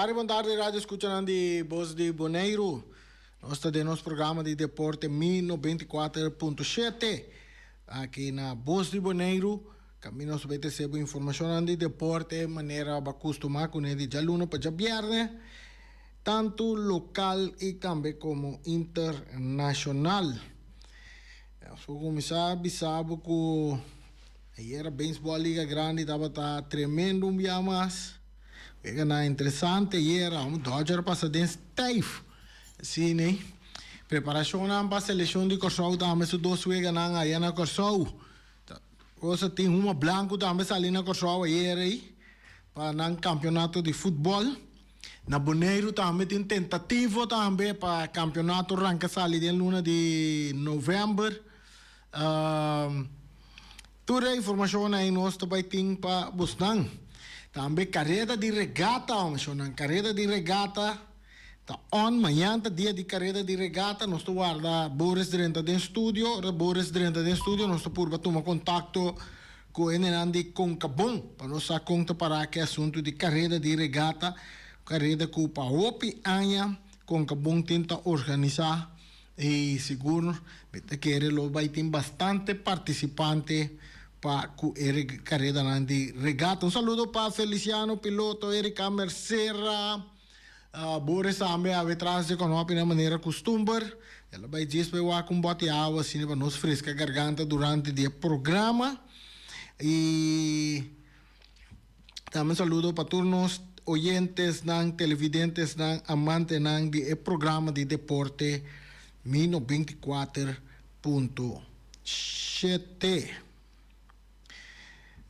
Boa tarde, rádio escuchando de Voz de Boneiro. Nós estamos no nosso programa de deporte 1094.7 aqui na Voz de Boneiro. Caminho nós vai receber informação de deporte, maneira acostumar com ele de luna para viernes, tanto local e também como internacional. Vou começar a saber que aí beisebol liga grande estava tremendo um dia mais. É interessante e era Dodger passa dentro Taif. Sim, né? Preparação para a seleção de Corsou também se dois vega na aí na Corsou. Você tem uma branco também ali na Corsou aí para o campeonato de futebol. Na Boneiro também tem tentativa também para campeonato ranca sali de luna de novembro. Toda a informação aí nós também tem para buscar. Também carreira de regata, carreira de regata. Tá on manhã, dia de carreira de regata, nós estamos guarda Boris dentro do estúdio, nós estamos por tomar contato com ele de Concabon, para nós contar para que assunto de carreira de regata, carreira que para opi anha Concabon tenta organizar e seguro que ele vai ter bastante participante para a carreira de regata. Saludo para Feliciano, piloto, Erika Mercera, Boris também, a atrás de conope de maneira costumbar. Ela vai dizer que um bote água assim para nos fresca a garganta durante o programa. E também saludo para todos os oyentes, televidentes, amantes do programa de deporte 1024.7.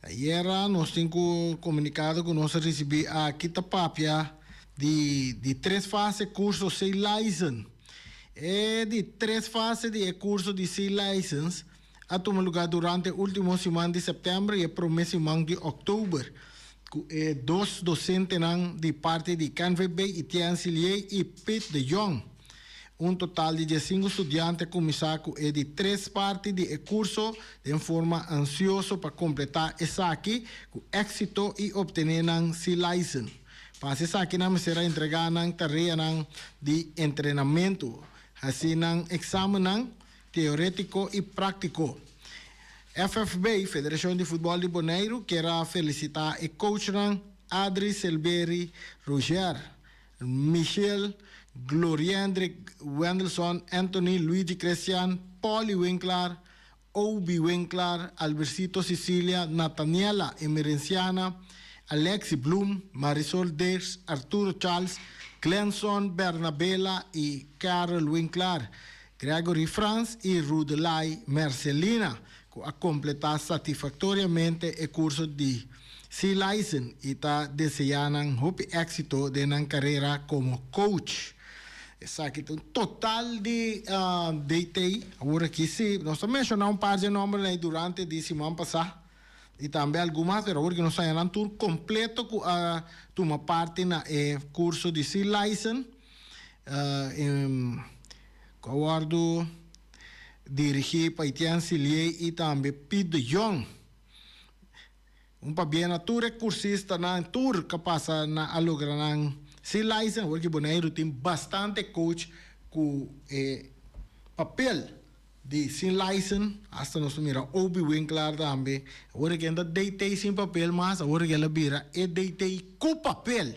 Ayer nós temos comunicado que nós recebemos a Quitapapia de 3 fases curso de license. De 3 fases de curso de license a tomar lugar durante a última semana de setembro e a primeira semana de outubro. Dois docentes de parte de CanVB, Etienne Sillier e Pete de Jong. Total de 5 estudiantes começaram de 3 partes de curso de forma ansiosa para completar essa aqui com êxito e obter si license. Para essa aqui não será entregada tarefa de treinamento, assim exame teórico e prático. FFB, Federação de Futebol de Boneiro, quer felicitar o coach Adri Selberi Roger, Michel Gloriandre Wendelson, Anthony Luigi Christian, Pauli Winkler, Obi Winkler, Albercito Sicilia, Nataniela Emerenciana, Alexi Bloom, Marisol Ders, Arturo Charles, Glenson Bernabella y Carol Winkler, Gregory France y Rudelay Marcelina, a completar satisfactoriamente el curso de C-License y está deseando éxito de una carrera como coach. Exacto, um total de DTI, agora aqui sim, nós mencionamos um par de números durante a semana passada e também algumas, mas agora que nós estamos tour completo com uma parte na curso de C-License, guardo dirigido para Etienne Sillier e também Pete de Jong. Para bem a tour cursista na tour que passa na lograr se license, porque Boneiro tem bastante coach com papel de sem license, hasta nós mira Obi Winkler também. Agora que ainda deitei sem papel, mas agora que ela vira deitei com papel.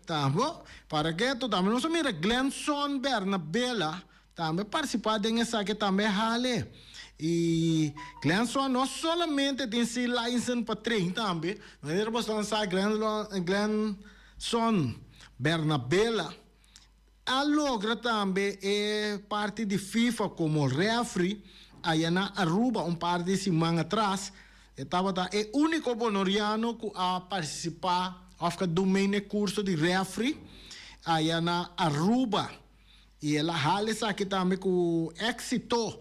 Tá bom? Para que tu também nós mira Glenson Bernabella também participar dessa que também hale. E Glenson não somente tem sem license para treinar também, mas ele vai lançar Glenson Bernabella logra também parte de FIFA como referee aí na Aruba par de semana atrás estava o único bonoriano que a participar a dominar curso de referee aí na Aruba e ela hale aqui também com êxito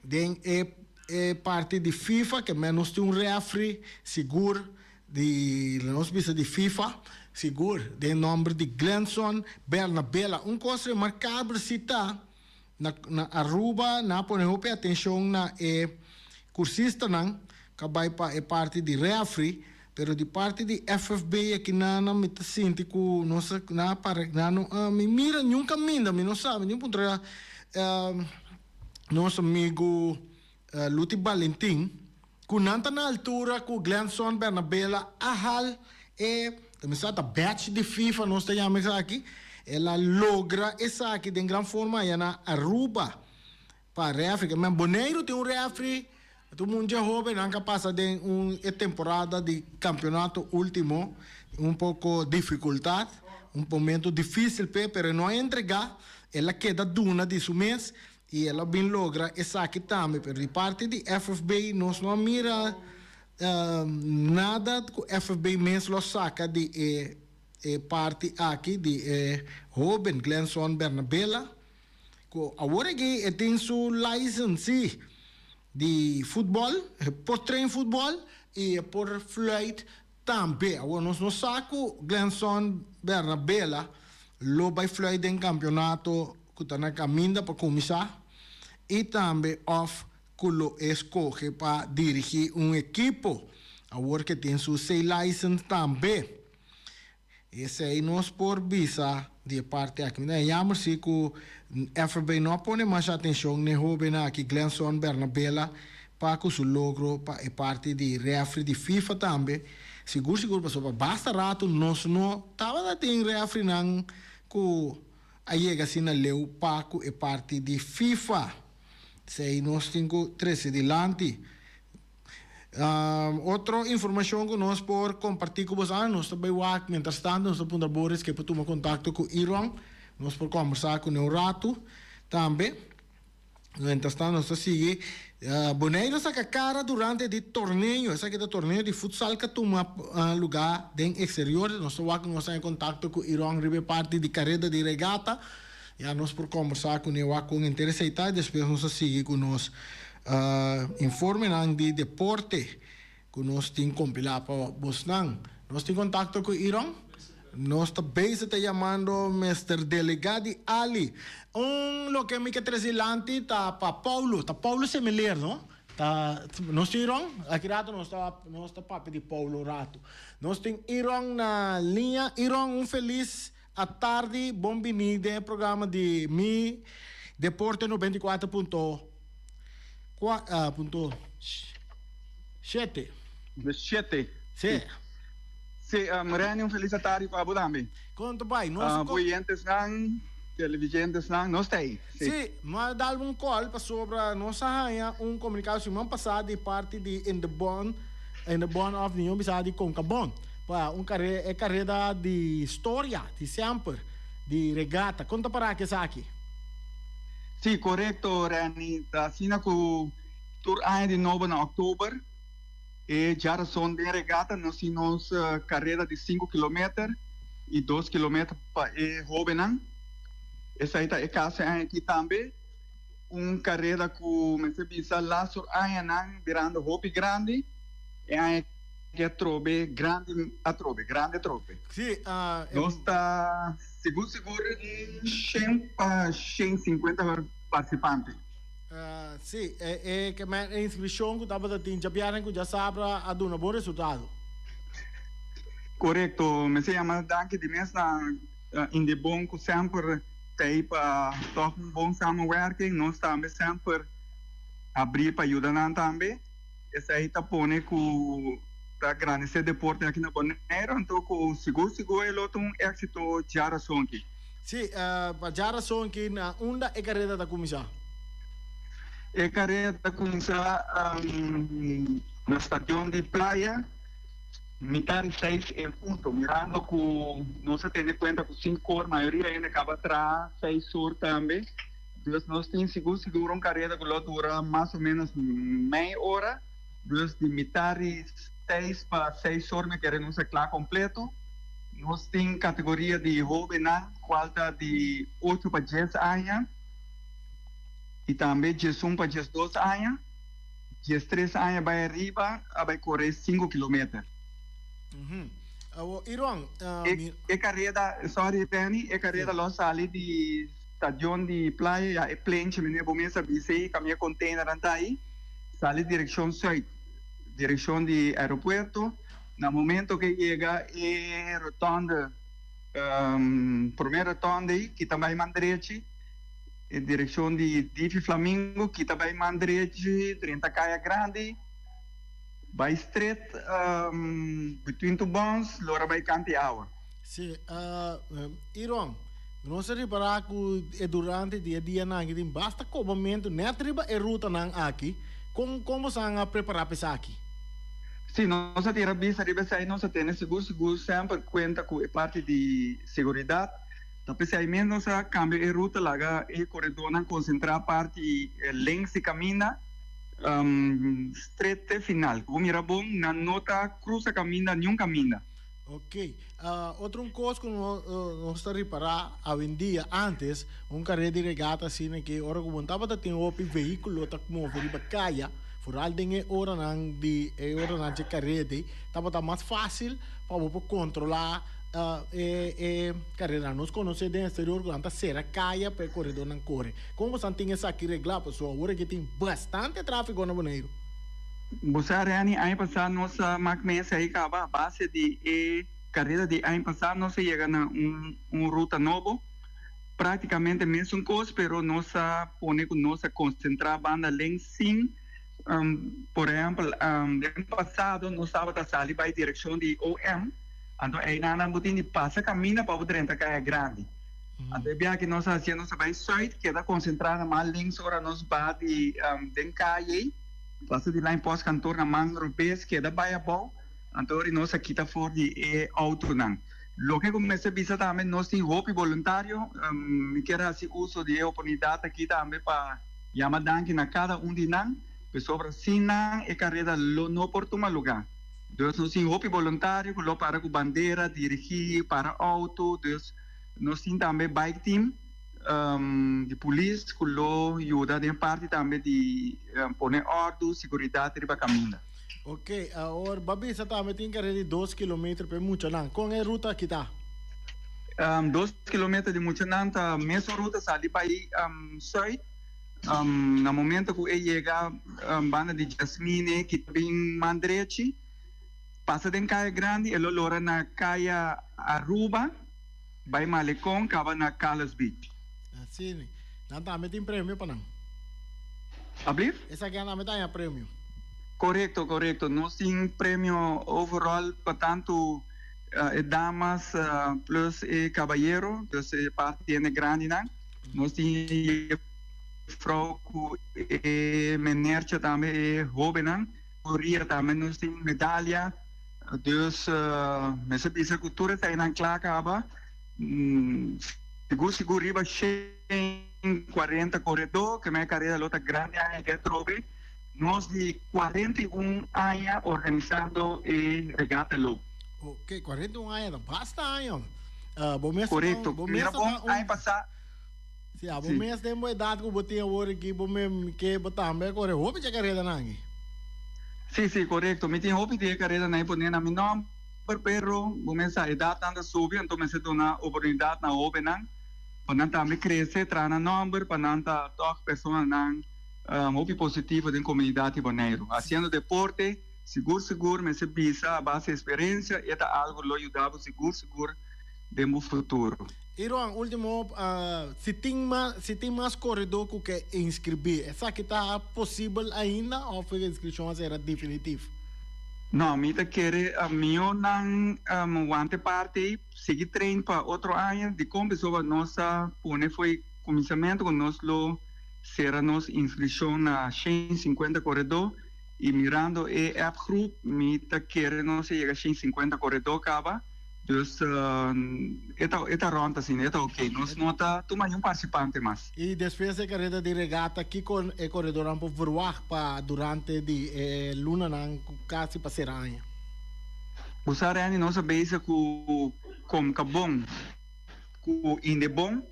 de parte de FIFA que menos tem referee seguro de nós precisa de FIFA seguro de nome de Glenson Bernabella coisa remarcável cita na Aruba na põe atenção na cursista que vai para parte de referee pero de parte de FFB aqui na me tá sente que nossa na para me mira nunca minda me não sabe nem contra nosso amigo Luti Valentim que nanta na altura com Glenson Bernabella ahal também está batch de FIFA nós temos aqui ela logra essa aqui de grande forma e na Aruba para refri mas Boneiro tem refri todo mundo já jovem nunca passa de uma temporada de campeonato último pouco dificuldade momento difícil pero não entregar ela queda duna de seu mês e ela bem logra essa aqui também pero de parte de FFB nós não mira nada que FFB mesmo lo saca de parte aqui de jovem Glenson Bernabella que agora que tem sua license de futebol, por treino futebol e por fluit também. Agora nós não saco Glenson Bernabella lo vai fluit em campeonato que está na caminho para começar e também off que lo escolhe para dirigir equipo. Agora que tem sua license também. Esse aí nós por visa de parte aqui. Jammer se que o FB não põe mais atenção nem jovem aqui Glenson Bernabella para que o logro para parte de refri de FIFA também. Seguro passou basta rato nós não tava da tem refri não que aí assim na leu para que parte de FIFA. Sei nós temos 13 delante. Outra informação que nós por compartilhar com vocês, nós também vamos, mientras tanto, nós estamos Boris que tomar contato com Irão, nós por conversar com o rato também. Mientras tanto, nós seguimos. Boneiro saca cara durante o torneio, esse aqui é o torneio de futsal que toma lugar em exterior, nós vamos em contato com Irão, ribe parte de carreira de regata, e nós por conversar com ele com interesse e depois nós seguimos com nós. Informe de deporte que nós temos compilado para vocês. Nós temos contato com Irão. Nós também estamos chamando Mr. Delegado Ali. Lo que me quer trazer lante tá para Paulo. Tá Paulo Semelier, não? Tá, nós temos Irão. Aqui rato nós tá papo de Paulo rato. Nós temos Irão na linha. Irão, feliz à tarde. Bom-vindo ao programa de Mi Deporte 94.7. Punto 7. 7. Sim. Sim, Moreno, feliz tarde para Abu Dhabi. Quanto vai? Nós oyentes não, televidentes não tem. Sim, mas dá call para sobre nossa rainha comunicado semana passada de parte de in the bond of the Universidade de Concabon. Para carreira de história, de sempre, de regata. Conta para que aqui. Sim, correto, Rani. Da Sina com tour aí de novo em outubro. E já são de regata, nós temos carreira de 5 km e 2 km para Hovenan. Essa aí é casa aqui também. Carreira com me bisa lá sur aí nan virando Hopi grande. E aí que trobe grande a trobe. Sim, nós está seguro em 150 participantes. Sim, que a inscrição que estava tendo já já sabe a dar um bom resultado. Correto, me chama danke de mesa in de bom que sempre tem para toch bom samenwerking, nós também sempre abrir para ajudar também. Essa aí tá pone com para agradecer deporte aqui na Bonaire, então com seguro ele outro êxito Jara Sonki. Sim, para Jara Sonki na onda é carreira da comissão. É carreira da comissão no estádio de praia, mitad 6 em ponto, mirando com não se tem conta com 5 horas, a maioria ainda acaba atrás 6 horas também. Então nós temos seguro uma carreira que dura mais ou menos meia hora, dus de mitad 6 para 6 horas, queremos claro completo. Nós temos categoria de jovem, falta de 8 para 10 anos, e também 11 para 12 anos, 13 anos vai arriba, vai correr 5 km. Irão, é carreira, sorry, Penny, é carreira lá ali de estação de praia, é plane, menina, bom mês, abisei, caminha container aí, sali direção sul, direção de aeroporto. no momento que chega a rotonda, primeira rotonda, que também mandrete, em direção de Difi Flamingo, que também mandrete, 30 Caia Grande, vai straight, between two bonds, lora vai Cantiawa. Sim, Iron, não se reparar que durante o dia não basta comamento, nem triba e ruta não aqui, como você a preparar para aqui? Sim, nós temos vista de sair, nós temos seguro sempre conta com a parte de segurança. Tapi se aí mesmo nós cambia a ruta lá, e corredor não concentrar a parte length de caminho, straight final. Como era bom, não nota cruza caminho, nenhum caminho. Ok. Outra coisa que nós está reparar hoje em dia, antes, carreira de regata assim, que ora como estava ter um veículo, tá como veriba caia, foral de hora não de carreira, estava mais fácil para controlar carreira. Nós conhecemos do exterior quando será caia para corredor não corre. Como você tem essa aqui regular, pessoal, agora que tem bastante tráfego no Bonaire. Você Rani, ano passado nossa máquina aí acaba a base de carreira de ano passado nós chega na ruta novo, praticamente mesmo coisa, pero nossa pone com nossa concentrar banda length sim. Por exemplo, ano passado nós estava a sair para a direção de OM, então aí não botinho passa caminho para o 30 Caia Grande. Então bem que nós fazemos nossa vai site que é concentrada mais length ora nós bate den caia passa de lá em pós-cantor na Mangrobes, que é da Baia Bom, então nós aqui está fora de auto não. Lo que comecei a pensar também, nós temos hobby voluntário, me quero fazer uso de oportunidade aqui também para chamar danke na cada de nós, pessoas assim não é carreira no oportuno lugar. Então nós temos hobby voluntário, que para com bandeira, dirigir, para auto, nós temos também bike team, de polícia, que ajuda em parte também de poner ordem, segurança para caminho. Ok, agora, Babi, você também tem carreira de 2 km por muito não. Com a ruta que está? 2 km de muito não, a mesma ruta sai para ir sul. No momento que ele chega banda de Jasmine, que tem Mandrete, passa em Caia Grande, ele lora na Caia Aruba, vai Malecon, acaba na Calas Beach. Sim, não também tem prêmio para não. Abrir? Essa aqui também tem prêmio. Correto. Nós temos prêmio overall para tanto damas plus caballero, então parte é grande não. Nós temos frau que menercha também é jovem não. Corria também nós temos medalha. Então, essa cultura está na clara acaba. Seguro riba 40 corredor, que minha carreira luta grande que trove. Nós de 41 anos organizando regata lobo. Ok, 41 anos, basta anos. Correto. Mira bom, ano passado. Sim, bom mês tem uma idade que eu botei agora aqui, bom mês que botar também correr, roupa de carreira não aqui. Sim, correto. Me tem roupa de carreira não poner na minha nome, pero bom mês a idade anda subir, então me se dona oportunidade na roupa não. Para também crescer, traz na número, para não tocar pessoas não muito positivo da comunidade bonaire. Fazendo deporte, seguro, mas se pisa a base de experiência, é algo que ajudava seguro no futuro. Iron, último, se tem mais corredor que inscrever, essa que está possível ainda ou foi a inscrição era definitiva? Não, me quer a minha não ante parte, seguir treino para outro ano, de como pessoa nossa, foi começamento com nós será nossa inscrição na 150 corredor e mirando a app group, me quer nós chegar a 150 corredor acaba, então esta ronda assim, então ok, nós não está tomando um participante mais. E depois da carreira de regata, que com o corredor não pode voar para durante de luna não quase passar ano. Usar a nossa base com bom, com bom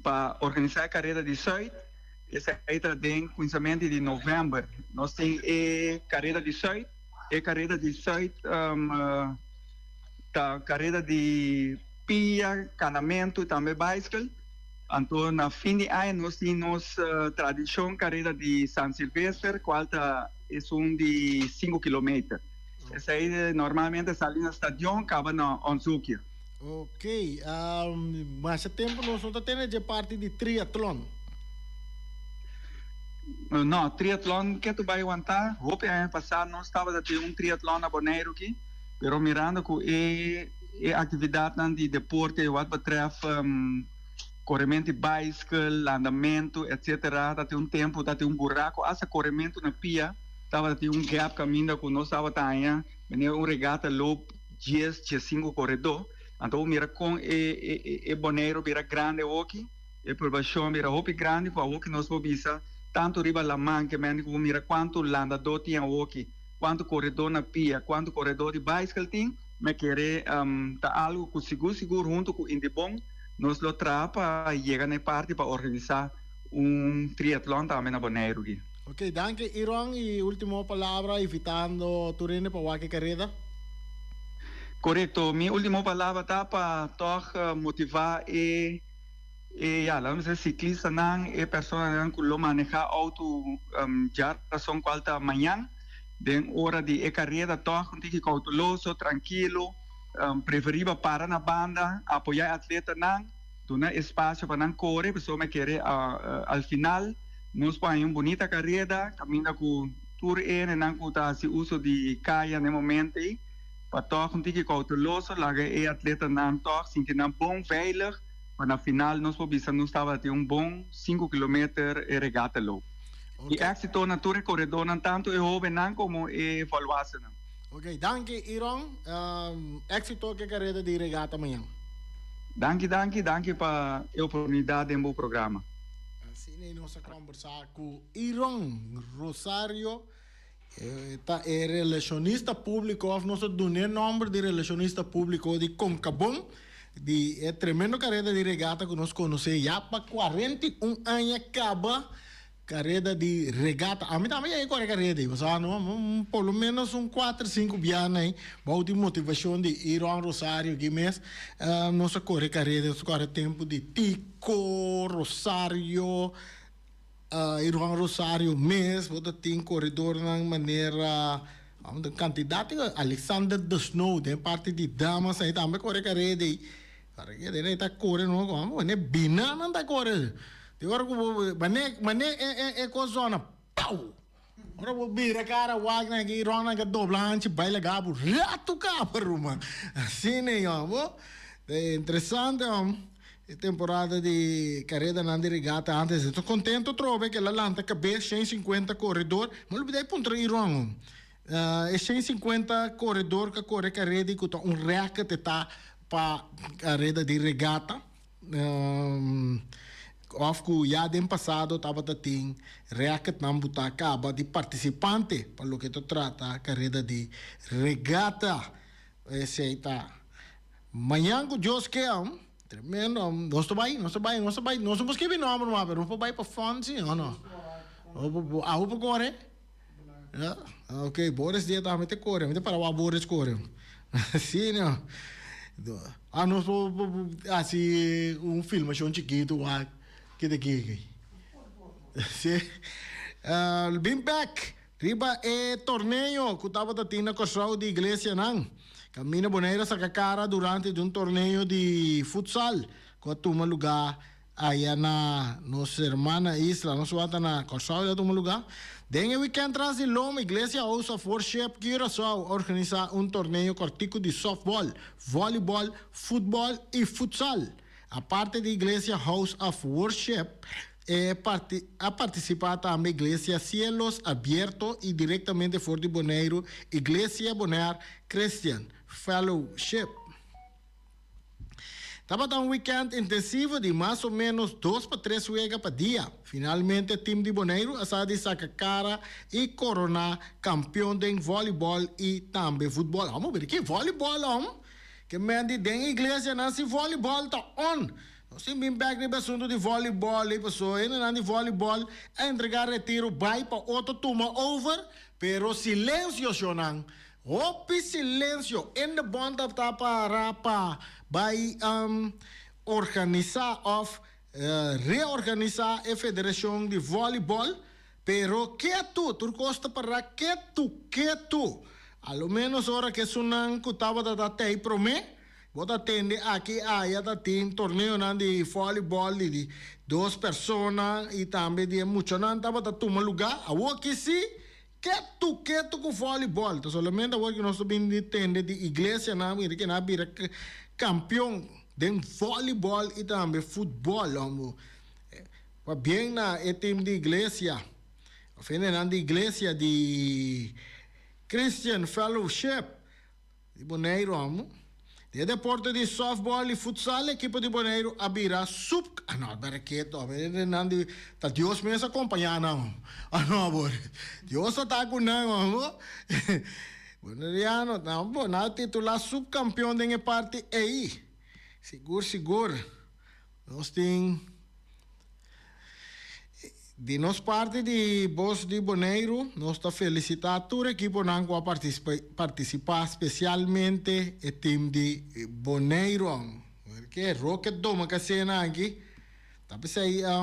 para organizar a carreira de site. Essa carreira tem conhecimento de novembro. Nós temos a carreira de site, carreira de pia, canamento, também bicycle. Então, na fim de ano, nós temos tradição carreira de San Silvestre, qual é de 5 km. Essa aí normalmente sai no stadion, acaba no Onzuki. Ok. Mas esse tempo nós não temos de parte de triatlon. Não, triatlon que tu vai aguentar. Hope ano passado não estava a ter triatlon na Bonaire aqui, pero mirando que atividade de deporte, wat betreft corrimento de bicycle, andamento, etc. Dat tem tempo, dat tem buraco. Essa corrimento na pia, estava a ter gap caminho que nós estava aí, venha regata loop 10, 5 corredor. Então mira com Bonaire mira grande aqui, provação mira hope grande para o que nós vamos ver. Tanto riba la man que mira quanto landador tinha aqui, quanto corredor na pia, quanto corredor de bicycle tem, me querer tá algo que seguro junto com o Indibon, nós lo trapa e chega na parte para organizar triatlon também na Bonaire aqui. Ok, danke Iron e última palavra invitando Turene para qualquer carreira. Correto, minha última palavra tá para motivar vamos dizer, ciclista não é pessoa que lo maneja auto já são qualta amanhã, den hora de carreira toch um tique cauteloso, tranquilo, preferível parar na banda, apoiar atleta não, dar espaço para não correr, pessoa me querer ao final, nós põe uma bonita carreira, caminha com tour não com tá se uso de caia no momento aí, para toch um tique cauteloso, laga atleta não toch, sentir não bom, veilig. Na final, nós estava a ter bom 5 km regata low. Okay. E êxito na tour corredor, não tanto é jovem como é evaluação. Ok, danke Iron. Êxito que carreira de regata amanhã. Danke para a oportunidade em bom programa. Assim, nós vamos conversar com Iron Rosario. É relacionista público, nós temos o nome de relacionista público de Concabon. É tremendo carreira de regata que nós conhecemos já para 41 anos acaba carreira de regata. A mim também é carreira de pelo menos 4, 5 anos aí. Boa motivação de Iron Rosario que mês nós corre carreira, nós corre tempo de Tico Rosario, Iron Rosario mês, você tem corredor de maneira candidato Alexander de Snow, de parte de damas aí também corre carreira de carreira está correndo não como é binana está correndo de agora mané é coisa pau agora vou vir cara wagner aqui rona que doblante baila gabo rato caparuma assim né é interessante temporada de carreira na regata antes estou contente trovo que ela lança cabeça 150 corredor mas não ponto ir wrong é 150 corredor que corre carreira com racket está para carreira de regata of que já no passado estava tem racket não botar acaba de participante para o que tu trata carreira de regata esse aí tá amanhã com Deus que tremendo nós vamos que vir nome mas não vai para fonte ou não a roupa corre ok Boris dia tá mete corre mete para o Boris corre sim não nós assim filme chiquito que daqui sim been back riba torneio que estava na construção de igreja não Camina Bonaire saca cara durante torneio de futsal que toma lugar aí na nossa irmã isla nós vamos na construção toma lugar. Dengue weekend tras in Loma, Iglesia House of Worship Curaçao organiza torneio cortico de softball, voleibol, futebol e futsal. A parte da Iglesia House of Worship a participar também Iglesia Cielos Aberto e diretamente fora de Bonaire, Iglesia Bonaire Christian Fellowship. Estava weekend intensivo de mais ou menos 2 para 3 juegos por dia. Finalmente, o time de Bonaire a de sacar cara e coronar campeão de voleibol e também futebol. Vamos ver que voleibol, que mende de igreja nasce voleibol tá on. Nós temos back no assunto de voleibol e pessoa ainda de voleibol a entregar retiro vai para outro turma over, pero silêncio chonan. Hopi silêncio in the bond of Taparapa by organizar of reorganizar a federação de voleibol pero quieto tu costa para quieto a lo menos ahora que sunan kutaba da tei prome, bota atende aqui aya da tem torneio nan de voleibol de 2 personas e também de muito nan tava da toma lugar, a o que se que tu com voleibol, então solamente agora que nós estamos de tende de igreja na que na bira campeão de voleibol e também futebol, amo. Bem na time de igreja, de igreja de Christian Fellowship de Bonaire, amo. De deporte de softball e futsal, equipe de Bonaire abrirá não, para que nandi tá Deus me acompanhar não. Não, amor. Deus está com não, amor. Bonaireano, não, bom, na titular subcampeão de parte aí. Seguro. Nós tem de nossa parte de Boss de Bonaire, nós está felicitar toda a equipe que participar, especialmente o time de Bonaire, que é Rocket Doma que cena aqui. Tapi saya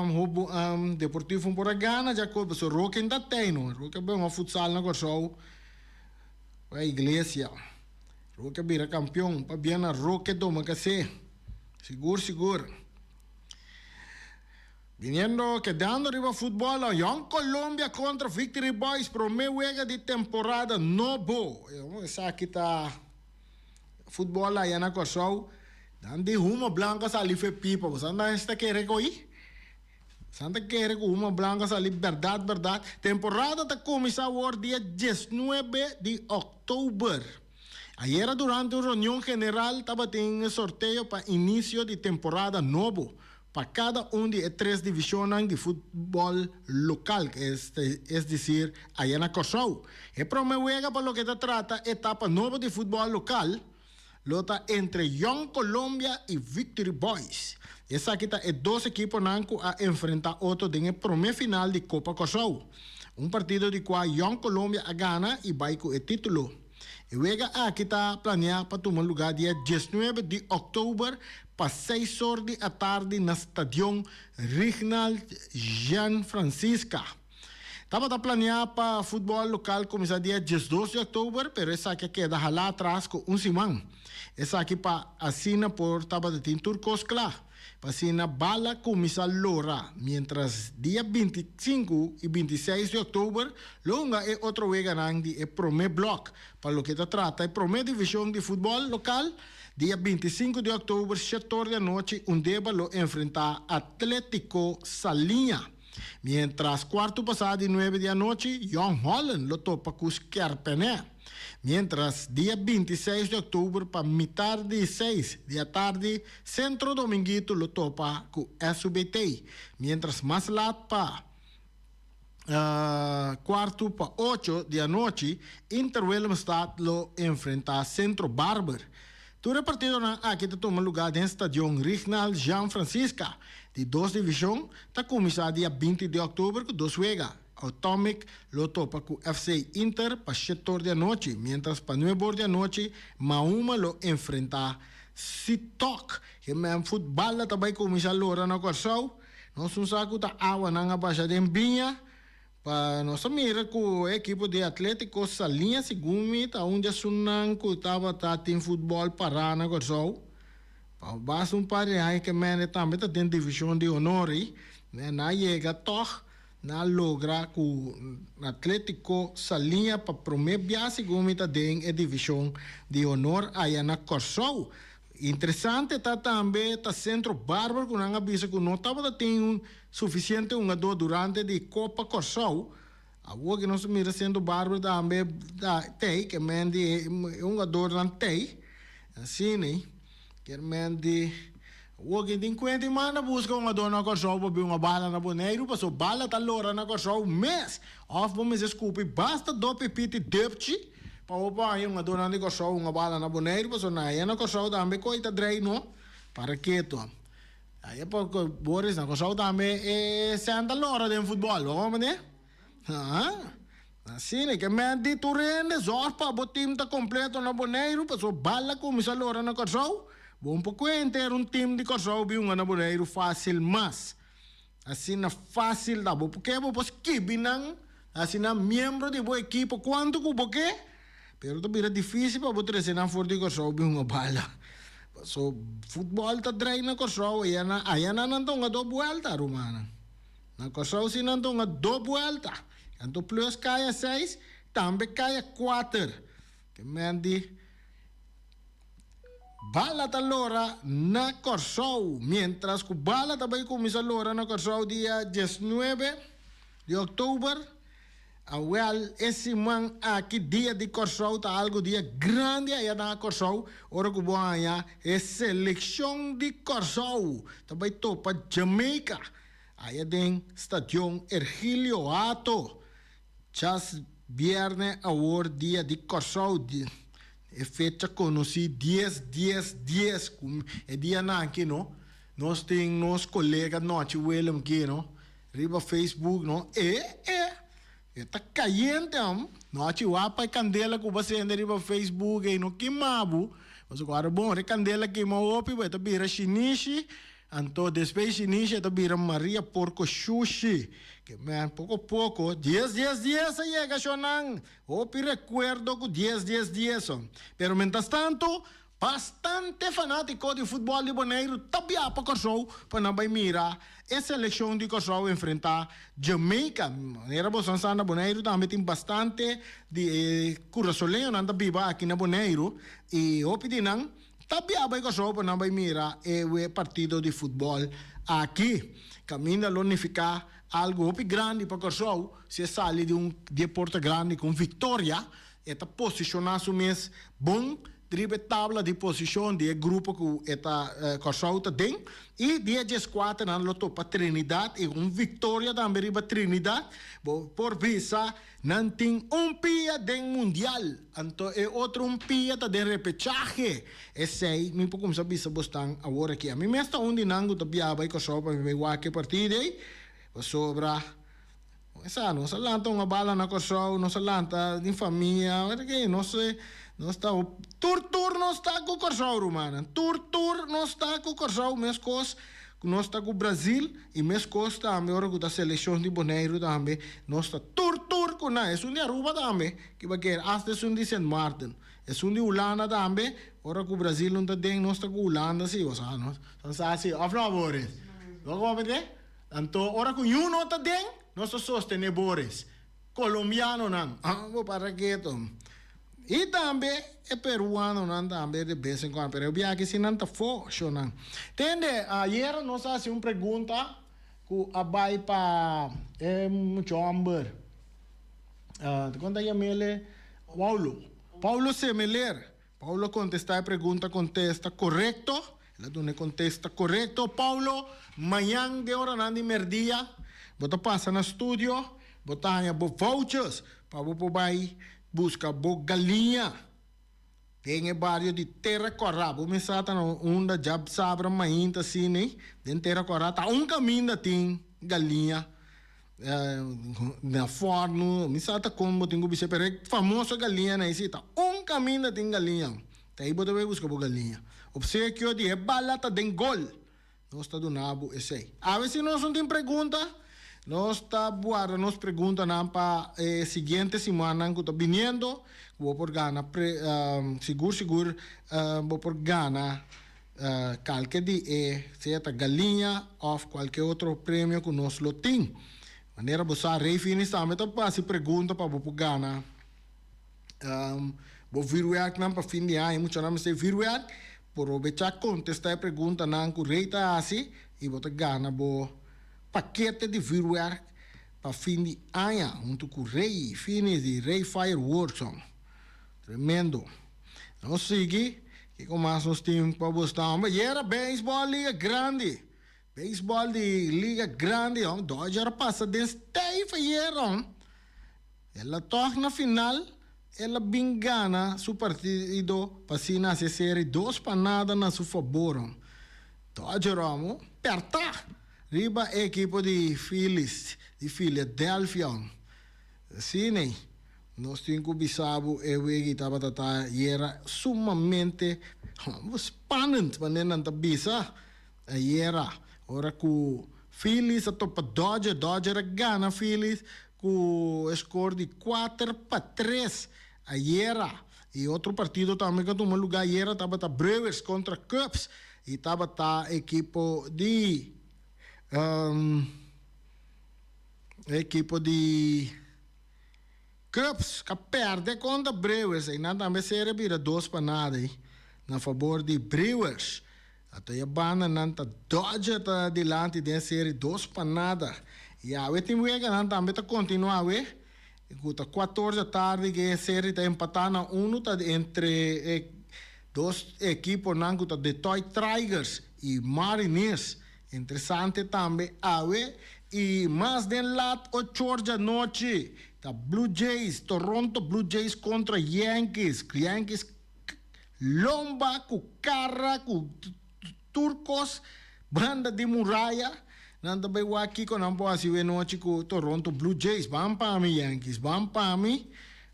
Deportivo por Gana já que o Rocket ainda tem, não? Rocket bem uma futsal na Corsol, a igreja. Rocket vira campeão, para bem na Rocket Doma que se, seguro. Quedando arriba fútbol, Young Colombia contra Victory Boys, primeira juega de temporada novo. Essa aqui tá futebol aí na Corsol. Dando uma blanca ali foi pipa, você não está querendo aí? Santa quer com uma blanca ali, verdade. Temporada tá começar o dia 19 de outubro. Ayer durante a reunião general estava tendo sorteio para início de temporada novo. Para cada de 3 divisões de futebol local, es decir, allá na Corsol. E promueve para lo que se trata etapa nova de futebol local, lota entre Young Colombia e Victory Boys. Essa aqui é 2 equipos nanco a enfrentar outro em primeira final de Copa Corsol. Partido de qual Young Colombia a gana e vai com o título. E juega aqui está planeado para tomar lugar dia 19 de outubro para 6 horas da tarde no Estádio Regional Jean Francisca. Estava planeado para futebol local começar dia 12 de outubro, mas essa aqui queda lá atrás com semana. Essa aqui para assina por estava de Turcos claro. Para assina bala começar Lora, mientras dia 25 e 26 de outubro, longa é outro juega de primeiro bloco. Para lo que se trata, é primeira divisão de futebol local. Dia 25 de outubro, 7 horas da noite, deba lo enfrentar Atlético Salinha. Mientras quarto passado, 9 da noite, Young Holland lo topa com Skerpené. Mientras dia 26 de outubro, para metade de 6 da tarde, Centro Dominguito lo topa com SBT. Mientras mais lá para quarto para 8 da noite, Inter Willemstad lo enfrenta Centro Barber. Todo partido aqui toma lugar no Estádio Regional Jean Francisca, de 2 divisões, está começando dia 20 de outubro com 2 juega. Atomic lo topa com FC Inter para 7 horas da noite, mientras para 9 horas da noite, Mauma lo enfrenta Sitok. Que é futebol também começa a lora na Corsol. Nós não sabemos que a água na baixa de Binha. Para nós mira com o equipe de Atlético Salinha, segundo onde sunan que estava em futebol para na Corsol. Para basta par aí que mene também está em divisão de honor, né? Na chega toch na logra com Atlético Salinha para prometer segundo está em divisão de honor aí na Corsol. Interessante está também o Centro Bárbaro, que não avisa que não estava tendo suficiente jogador durante a Copa Corsol. Agora que nós mira Centro Bárbaro também tem, que mende jogador não tem. Assim, né? Que mende... Agora que tem manda busca jogador na Corsol para ver uma bala na Bonaire, passou bala tá lora na Corsol, mas, vamos desculpe, basta do pepite depte, para o pai uma dona de Corsol, uma bala na Bonaire, passou na Corsol também coita drei não, para que to. Aí porque Boris na Corsol também se anda lora de futebol, vamos né? Assim né que me de turende, zorpa, botim tá completo na Bonaire, passou bala começa lora na Corsol. Bom pouco era time de Corsol biunga na Bonaire fácil, mas assim na fácil da porque vos que binang assim na membro de boa equipe quanto que porque Pero também é difícil para você treinar for de Corsau uma bala. So, futebol tá treina Corsau, aí na não nga do vuelta, Romana. Na Corsau se não nga do vuelta. Então plus caia 6, também caia 4. Que mendi bala ta lora na Corsau, mientras que bala também começa a lora na Corsau dia 19 de outubro. Well, esse man aqui dia de Corsau tá algo dia grande aí na Corsau. Ora que bom aí é seleção de Corsau. Também topa Jamaica. Aí tem estação Ergilio Ato. Chas viernes agora dia de Corsau. É fecha conheci 10. É dia na aqui, não? Nós temos nos colegas noite William aqui, não? Riba Facebook, não? Está caliente, não acho que candela que você anda no Facebook e no queimado. Mas agora bom, a candela queimou opi, vai vira chinichi, então depois chinichi, vai vira Maria Porco Sushi. Que man, pouco a pouco, 10 aí chega chonang. Opi recuerdo que 10. Pero mientras tanto, bastante fanático de futebol de Bonaire, tabia para Corsau, para não vai mirar. A seleção de Corsau enfrentar Jamaica. Era bom sana Bonaire, também tem bastante de curaçoleiro nanda biba aqui na Bonaire e o pedinang tabia para Corsau para não vai mirar o partido de futebol aqui. Caminha a unificar algo grande para Corsau, se sai de deporte grande com vitória, eta posicionar-se mesmo bom. Dribe tabla de posição de grupo que está Corsau tem e dia 14 na loto para Trinidad e vitória também riba Trinidad por visa não tem pia de mundial então é outro pia de repechaje esse aí me pouco começar bisa bostang agora aqui a mim mesmo onde nango tabia vai Corsau para me wake partida aí sobra essa não se lanta uma bala na Corsau não se lanta de família não sei. Não está o Tur não está com o Corsau, Romana. Tur não está com o Corsau, mas não está com o Brasil e mas também agora com a seleção de Bonaire também. Não está Tur com nada. É um de Aruba também, que vai querer hasta é um de Saint Martin. É um de Holanda também. Agora com o Brasil não está dentro, não está com Holanda sim, você não. Então assim, afnabores. Não como ver? Então agora com o não está dentro, não está sostenebores. Colombiano não. Vou para que e também é peruano, não também de vez em quando, mas eu vi aqui se não está forte, não. Entende? Ayer nós fazemos uma pergunta que vai para muito amor. Quando eu me ele, Paulo Semeler. Paulo contesta a pergunta, contesta correto. Ele não contesta correto. Paulo, amanhã de hora não de merdia, você passa no estúdio, você ganha vouchers para você vai busca galinha. Tem barrio de Terra Corá. Vou me sata onda jab sabra mainta assim, né? Den Terra Corá tá caminho da tem galinha. Na forno, me sata como tenho que ser famosa galinha né? Tá caminho da tem galinha. Tá aí você vai buscar galinha. Obsequio de balata den gol. Nós tá do nabo esse aí. A ver se nós não tem pergunta. Nós está guardando nos perguntas para seguinte semana que está vindo, vou por gana seguro vou por gana qualquer dia certa galinha ou qualquer outro prêmio que nós lo tem. Maneira você refinis também tá para se pergunta para vou por gana vou viruar não para fim de ano muito não sei viruar por obechar contestar a pergunta não correta assim e vou ter gana vou paquete de viruar para fim de ano, junto com o Rei, fines de Rei Fireworks. Tremendo. Não siga, que começa nós temos para buscar. Mas era beisebol liga grande. Beisebol de liga grande, Dodger passa desse tempo, ela toca na final, ela bingana seu partido para se nascer série 2 para nada na seu favor. Dodger, apertar. Riba a equipe de Phillies, de Philadelphia. Sim, né? Nós tínhamos bisabo e o que estava e era sumamente spannend, mas não está bisa. E era, ora que Phillies a topa Dodger gana Phillies com score de 4-3. Aí era, E outro partido também que tomou lugar ayer estava a Brewers contra Cubs. E estava a equipo de Cubs que perde contra Brewers. E nada também se vira 2-0 na favor de Brewers. Até a banda nanta Dodger tá delante da série 2-0. E a última vez que nanta também tá continuar Escuta, 14 da tarde que a série está empatada 1 tá entre dois equipes nango tá Detroit Tigers e Mariners. Interessante também e mais de lá 8 da noite tá Blue Jays, Toronto Blue Jays contra Yankees. Yankees lomba com cara com turcos, banda de muralha. Nanda bay aqui com não pode ver noite com Toronto Blue Jays. Vamos para mim, Yankees. Vamos para mim.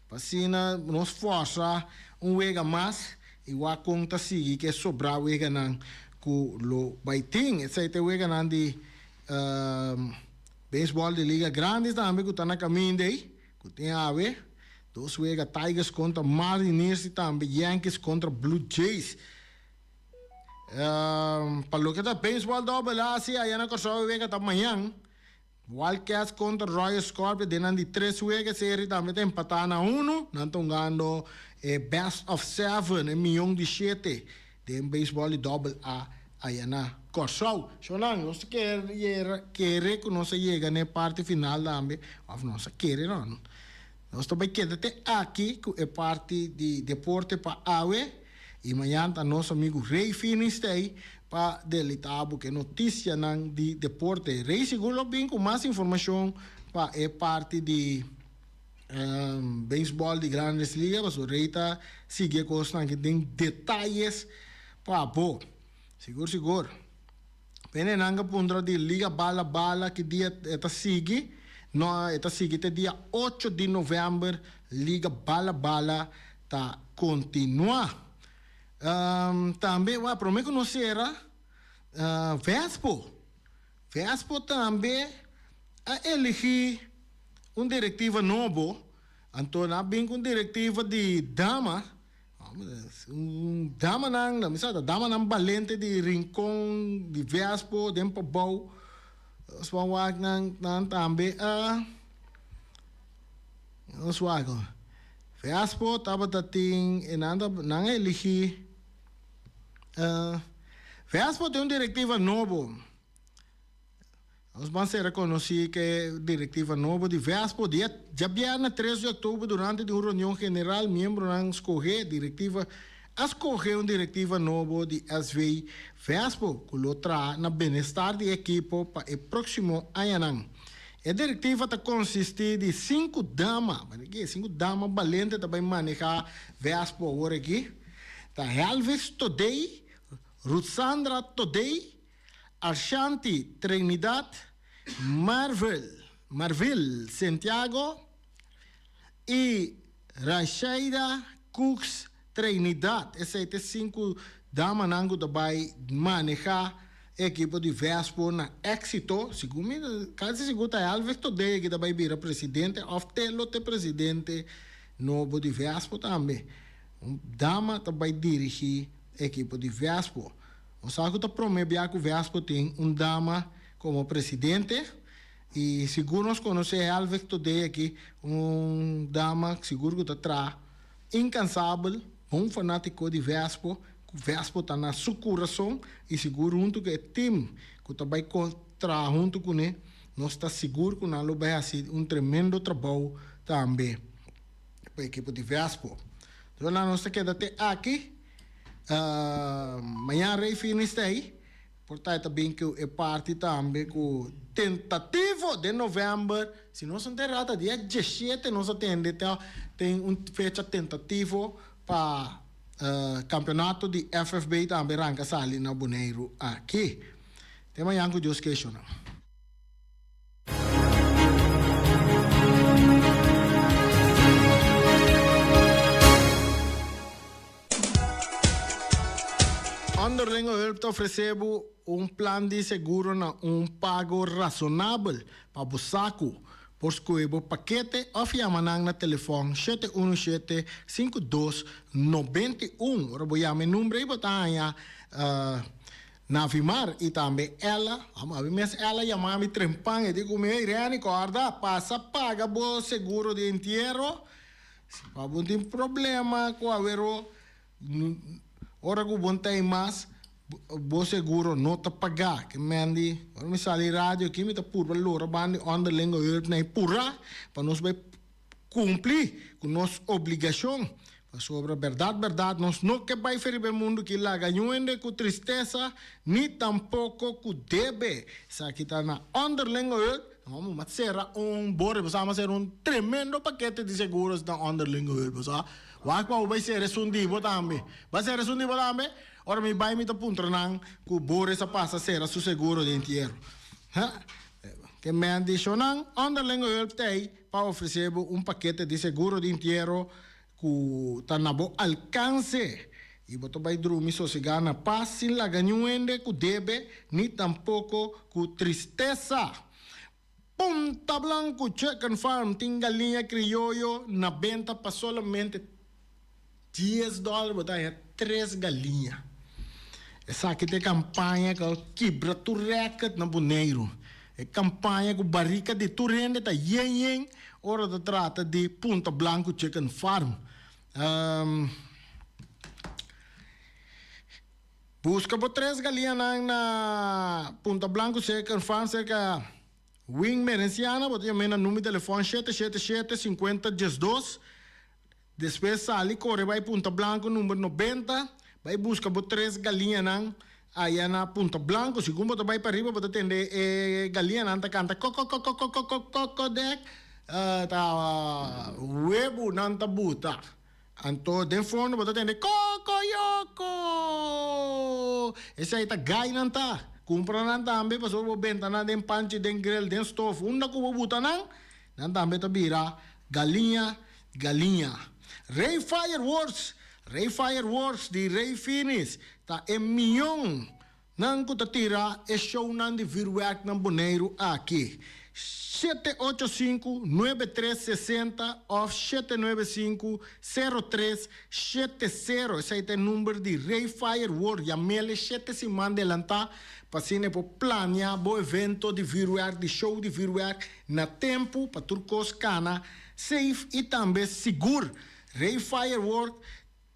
Passina nos força vega mais. E o conta sigue que sobrar vega não com o baiting. Esse é o vega não de beisebol de liga grande também que tá na caminho daí. Que tem a ver. Dois vega Tigers contra Mariners e também Yankees contra Blue Jays. Para o que está beisebol double assim, aí na corção vega amanhã. Wildcats contra Royal Scorpions, denan de 3 vegas série também tem empatada 1, não estão ganhando best of 7, milhão de 7 de beisebol double A aí na corção. Sonan, nós quer que nós chega na parte final também, ou nós quer não. Nós também queda aqui que é parte de deporte para AWE. E amanhã está nosso amigo Ray Finistei para delitar que notícia de deporte. Ray seguro bem com mais informação para é parte de beisebol de grandes ligas. Mas o Ray está seguindo coisas que tem detalhes para bom. Seguro. Pene nanga pundra de liga bala que dia está sigue. No, está sigue até dia 8 de novembro. Liga bala está continua. Também vai para mim conhecer Vespo. Vespo também a elegir diretiva novo. Então, bem com diretiva de dama. Dama nang valente de rincón de Vespo, de Empabau. Swag nang também swag. Vespo tava tating enanda nang elegir Vespo tem diretiva novo. Nós vamos reconhecer que diretiva nova de Vespo já viernes 3 de outubro durante uma reunião general, membro não escolher diretiva escolher diretiva nova de SV Vespo que lutará na bem-estar de equipe para o próximo ano. A diretiva está consistir de 5 damas, 5 damas valentes também manejar Vespo agora aqui. Tá Elvis Todei, Rutsandra Todei, Ashanti Trinidad, Marvel Santiago e Rasheida Cooks Trinidad. Essas 5 damas nango também manejar equipe de Vespo na éxito. Quase segundo a Elvis Todei que também vira presidente, Oftelo te presidente novo de Vespo também. Dama também dirige a equipe de Vespo. O saco está prometendo que o Vespo tem dama como presidente e seguro nós conhecemos Elvis Todei aqui, dama que seguro que está incansável, fanático de Vespo. O Vespo está na seu coração e seguro junto com o time que também contra junto com ele, nós está seguro que nós vai fazer tremendo trabalho também para a equipe de Vespo. Então, nós queda até aqui. Amanhã Ray Finistei aí. Portanto, também que é parte também com tentativo de novembro. Se nós não errado, dia 17 nós tem fecha tentativo para campeonato de FFB também arranca sali na Boneiro aqui. Tem amanhã que Deus questiona. Underling Help oferecemos plano de seguro na pago razonável para o saco por escrever paquete ou chamar na telefone 717-5291. Ora, vou chamar meu número e botar na Vimar e também ela, ela chamava-me trempang e digo, me Irene, corda, passa, paga o seguro de inteiro. Se não tem problema com a vero, ora que bom tem mais, o seguro não te pagar. Que mendi, ora me sali rádio aqui, me tá pura lora, bandi underling help na pura, para nós vai cumprir com nossa obrigação. Sobre a verdade, nós não que vai ferir o mundo que lá ganhando com tristeza, nem tampouco com debe. Isso aqui está na underling help. Vamos fazer vamos fazer tremendo paquete de seguros da underling help. Vai ser resundido também. Vai ser resundido também. Ora me vai me tá punto nang ku bore sa passa ser su seguro de inteiro. Que me adicionam underling help tei para oferecer paquete de seguro de inteiro ku tanabo alcance. E boto vai dormir sossegada paz sin la ganhuende ku debe ni tampouco ku tristeza. Punta Blanco Chicken Farm tem galinha criollo na venda para solamente $10, botar 3 galinhas. Essa aqui tem campanha que quebra tu record na Boneiro. É campanha com barrica de tu rende tá yen hora de trata de Punta Blanco Chicken Farm. Busca por 3 galinhas na Punta Blanco Chicken Farm cerca Wing Merenciana, botar o número de telefone 777-5012. Depois sali, corre, vai Punta Blanco, número 90. Vai buscar por 3 galinhas aí na Punta Blanco. Segundo, você vai para arriba, você atender galinha, tá canta cocodec. Tá huevo, não tá buta. Então, de fundo, você atender cocoyoco. Esse aí tá gai, não tá. Compra nan tambe pasal bo benta na den panci den grill den stove unda ko buta nan tambe ta bira galinha Ray Fireworks di Ray Finis ta milhão nan ko ta tira e show nan di virwerk nan Boneiro aqui 785-9360 of 795-0370. Esse aí tem o número de Ray Fireworks. Chamele 7 semanas adelantar para cine por planear o evento de virwerk, de show de virwerk na tempo para turcos cana safe e também seguro. Ray Fireworks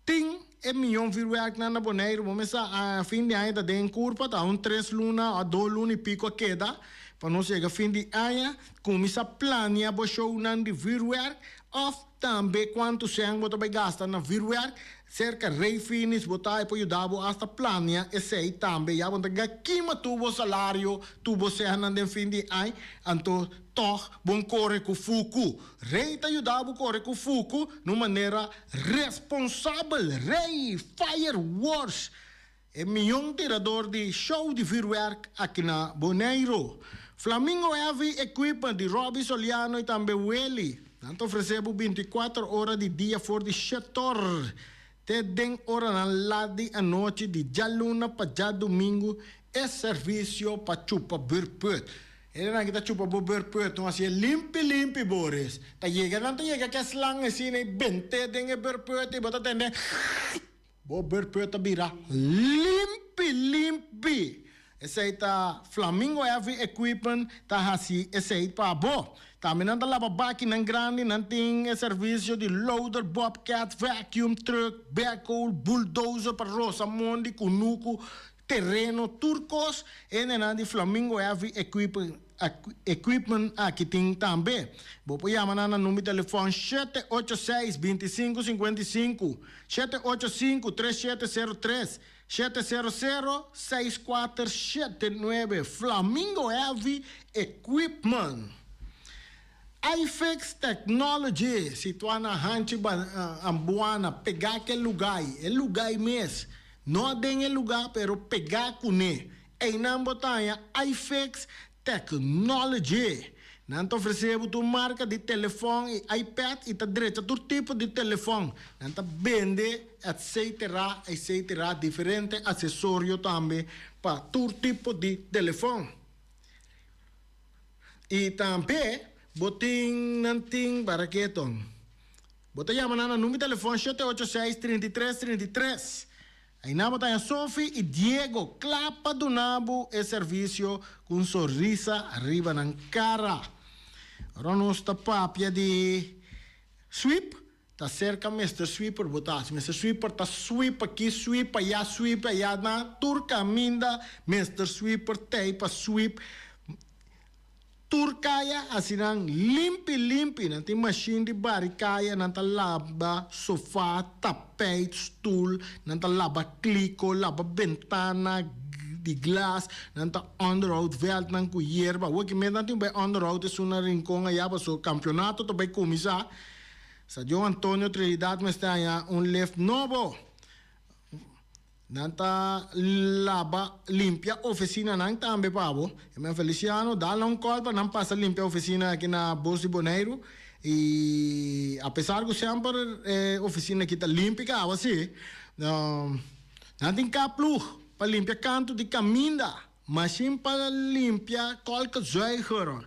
tem milhão virwerk na Boneiro. Vamos a fim de ano da den curva, tá 3 luna a 2 luna e pico queda. Para não chegar fim de ano, começa a planear o show de virwerk, ou também quanto sangue você vai gastar na virwerk, cerca Ray Finis, botar e ajudar hasta planear, esse aí também, já você ganha tubo salário, tubo sangue no fim de ano, então, toch, bom corre com fuku. Ray te ajudar a correr com fuku, de maneira responsável. Ray Fireworks é milhão tirador de show de virwerk aqui na Boneiro. Flamingo Heavy Equipment de Robbie Soliano e também Welly. Tanto oferecemos 24 horas de dia for de setor. Te den hora na ladi a noite de já luna para já domingo é serviço para chupa birput. Ele não kita chupa birput, então assim limpi Boris. Ta chega não chega que slang assim nem bente den birput e bota tende. Bo birput ta bira limpi. Esse aí tá Flamingo Heavy Equipment, tá assim, esse aí para bo. Também não tá lá para baki não grande, não tem serviço de loader, bobcat, vacuum truck, backhoe, bulldozer para Rosamonde, Cunuco, terreno, turcos, e não de Flamingo Heavy Equipment aqui tem também. Vou chamar no número de telefone 786-2555, 785-3703, 700-6479, Flamingo Heavy Equipment. iFix Technology, situada na Hanchi Ambuana, pegar aquele lugar mesmo. Não tem lugar, pero pegar com ele. E na botanha, iFix Technology. Não oferecemos tu marca de telefone, iPad e tá direito todo tipo de telefone. Não vende, etc. Diferente acessório também para todo tipo de telefone. E também boting nanting baraketon. Bota llama na número de telefone 786-3333. Aí na botanha Sophie e Diego clapa do nabo e serviço com sorrisa arriba na cara. Agora nós está papia de sweep. Tá cerca Mr. Sweeper botas. Mr. Sweeper tá sweep aqui, sweep allá na turca minda. Mr. Sweeper teipa sweep. Turcaya asinang limpi nanti machine di barikaya nanta laba sofá, tapete, stool, nanta laba kliko, laba ventana di glass, nanta onderhoud veld nang ku hierba. Waki met nanti bij onderhoud is una rincon ayaba so campeonato to bij comisa. Sa João Antonio Trinidad me está ya un left novo. Nanta laba limpia oficina nang tambe pavo. E me Feliciano dá um call para não passar limpia oficina aqui na Bolsa de Boneiro. E apesar que sempre oficina aqui tá limpa, assim, não tem caplu para limpar canto de caminda, machine para limpar qualquer zuiger.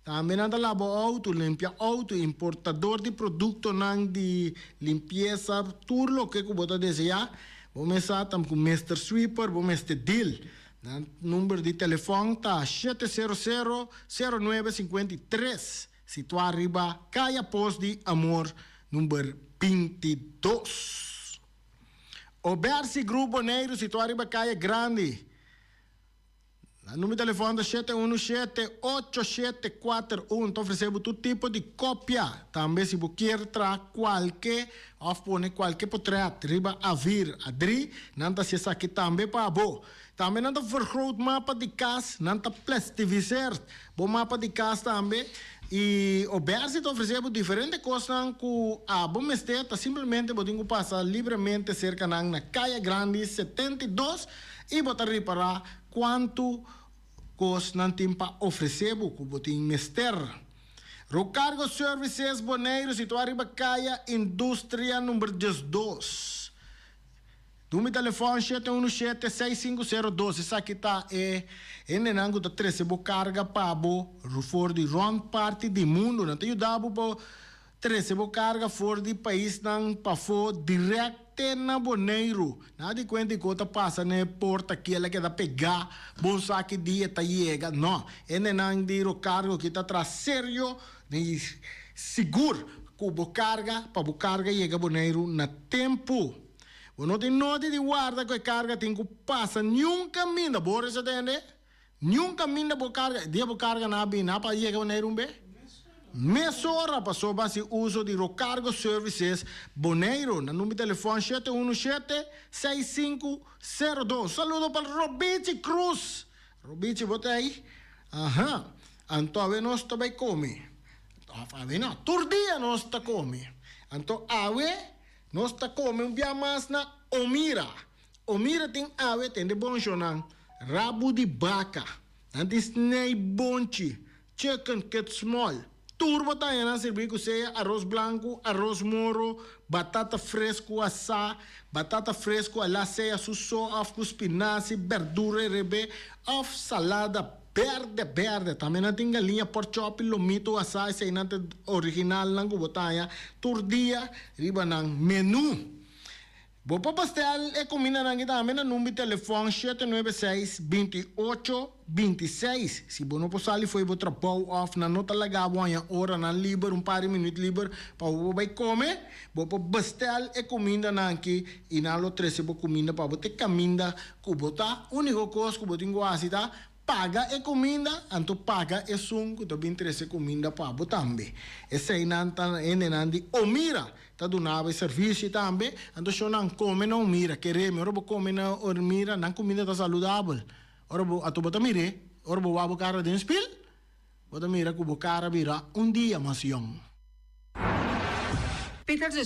Também nanta laba auto, limpia auto, importador de produto nang de limpeza, tudo lo que você desejar. Vamos estar com Mr. Sweeper, vamos este deal. O número de telefone está 700-0953. Situado arriba, Caia Pós de Amor, número 22. Obersi Grupo Boneiro, situado arriba, Caia Grande. O número de telefone é 717-8741. Então oferecemos todo tipo de cópia. Também se você quer trazer qualquer, ou pôr qualquer portrait, riba a vir, a dri, não está se aqui também para bo. Também não está vergroot mapa de casa, não está plastificar, bom mapa de casa também. E o Bersi oferecemos diferentes coisas que a bom mesteta simplesmente podemos passar livremente cerca na Caia Grande 72 e botar reparar quanto coisa não tem para oferecer, que botem mester. Rocargo Services Boneiro, situado em Caia Indústria número 12. Número de telefone 717-6502. Essa aqui está nenango da 13 carga para o for de round party do mundo. Não tem ajudado para 13 carga for de país não para for direto na Boneiro. Nada de quando que passa na porta aqui ela quer pegar bom saque dia tá chega. Não, nenang de cargo que está atrás sério e seguro que o carga para o carga chega Boneiro na tempo. Não tem nada de guarda que a carga tem que passar nenhum caminho, bora se entende? Nenhum caminho de carga, dia de carga na bina para chegar Boneiro um bem. Mesora passou para o uso de Rocargo Services Boneiro, no número de telefone 717-6502. Saludo para Robici Cruz. Robici, bota aí. Aham. Então, nós também come. Não, todo dia nós está come. Então, nós está come um dia mais na Omira. Omira tem ave, tem de bom chonang. Rabo de vaca. Antes nem bonchi. Chicken cat small. Turbo tayo na servir com você arroz branco, arroz moro, batata fresco assá, batata fresco ala ceia susso, of com espinaci, verdura rebe, of salada verde. Também não tem galinha pork chop, lomito assá, esse aí não tem original ng botaya. Turdia, riba ng menu. Bopa pastel e combina nang kita amin na número de telefone 796-2826. Si bono po sali foi bo trabaho off na no talaga buwan ora na liber un pari minute liber pa bo bay come bopa pastel e combina nang ki inalo 13 bo combina pa bo te caminda kubota unico cos kubotingo asita paga e comida, anto paga e sun que também interessa comida para bo tambe. Essa aí nanta enenandi omira, tá do nave serviço tambe, anto só não come não mira, queremos, ora bo come na ormira, não comida tá saudável. Ora bo ato bota mire, ora bo wabo cara de spil, bota mira que bo cara vira dia mais young. Peter de